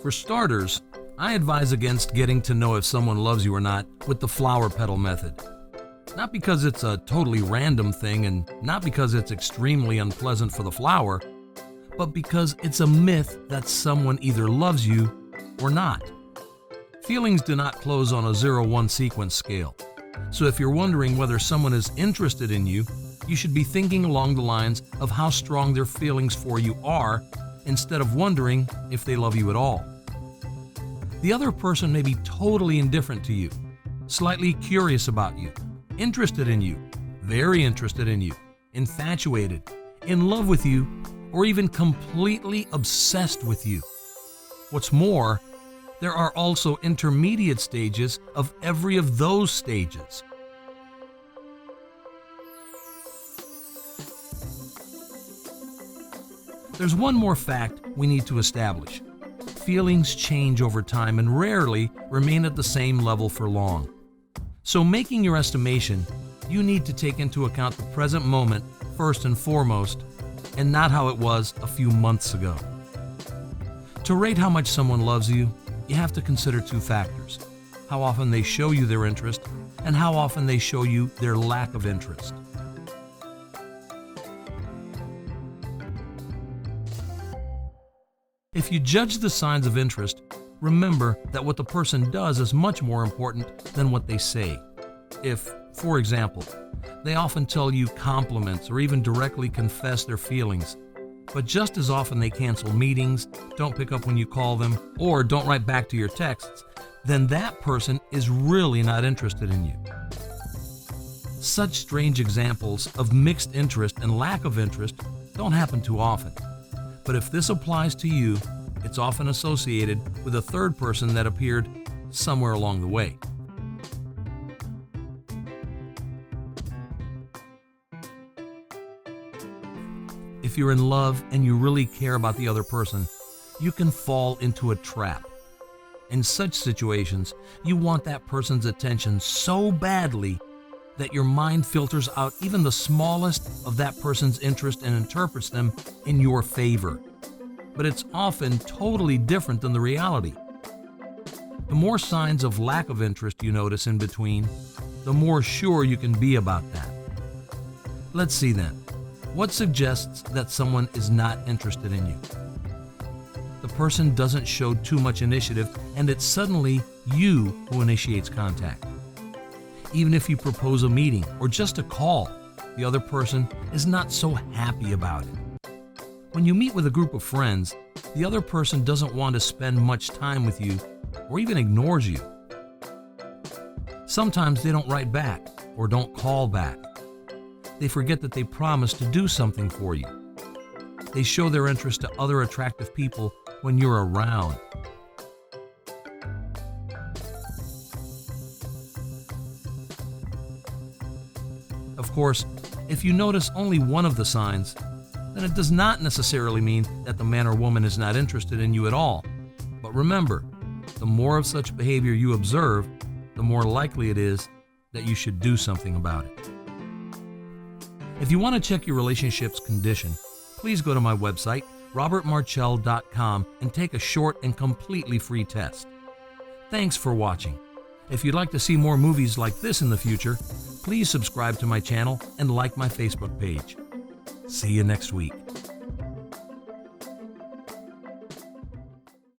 For starters, I advise against getting to know if someone loves you or not with the flower petal method. Not because it's a totally random thing and not because it's extremely unpleasant for the flower, but because it's a myth that someone either loves you or not. Feelings do not close on a 0-1 sequence scale. So if you're wondering whether someone is interested in you, you should be thinking along the lines of how strong their feelings for you are instead of wondering if they love you at all. The other person may be totally indifferent to you, slightly curious about you, interested in you, very interested in you, infatuated, in love with you, or even completely obsessed with you. What's more, there are also intermediate stages of every of those stages. There's one more fact we need to establish. Feelings change over time and rarely remain at the same level for long. So making your estimation, you need to take into account the present moment first and foremost, and not how it was a few months ago. To rate how much someone loves you, you have to consider two factors: how often they show you their interest and how often they show you their lack of interest. If you judge the signs of interest, remember that what the person does is much more important than what they say. If, for example, they often tell you compliments or even directly confess their feelings, but just as often they cancel meetings, don't pick up when you call them, or don't write back to your texts, then that person is really not interested in you. Such strange examples of mixed interest and lack of interest don't happen too often. But if this applies to you, it's often associated with a third person that appeared somewhere along the way. If you're in love and you really care about the other person, you can fall into a trap. In such situations, you want that person's attention so badly that your mind filters out even the smallest of that person's interest and interprets them in your favor. But it's often totally different than the reality. The more signs of lack of interest you notice in between, the more sure you can be about that. Let's see then. What suggests that someone is not interested in you? The person doesn't show too much initiative, and it's suddenly you who initiates contact. Even if you propose a meeting or just a call, the other person is not so happy about it. When you meet with a group of friends, the other person doesn't want to spend much time with you or even ignores you. Sometimes they don't write back or don't call back. They forget that they promised to do something for you. They show their interest to other attractive people when you're around. Of course, if you notice only one of the signs, then it does not necessarily mean that the man or woman is not interested in you at all. But remember, the more of such behavior you observe, the more likely it is that you should do something about it. If you want to check your relationship's condition, please go to my website, robertmarchell.com, and take a short and completely free test. Thanks for watching. If you'd like to see more movies like this in the future, please subscribe to my channel and like my Facebook page. See you next week.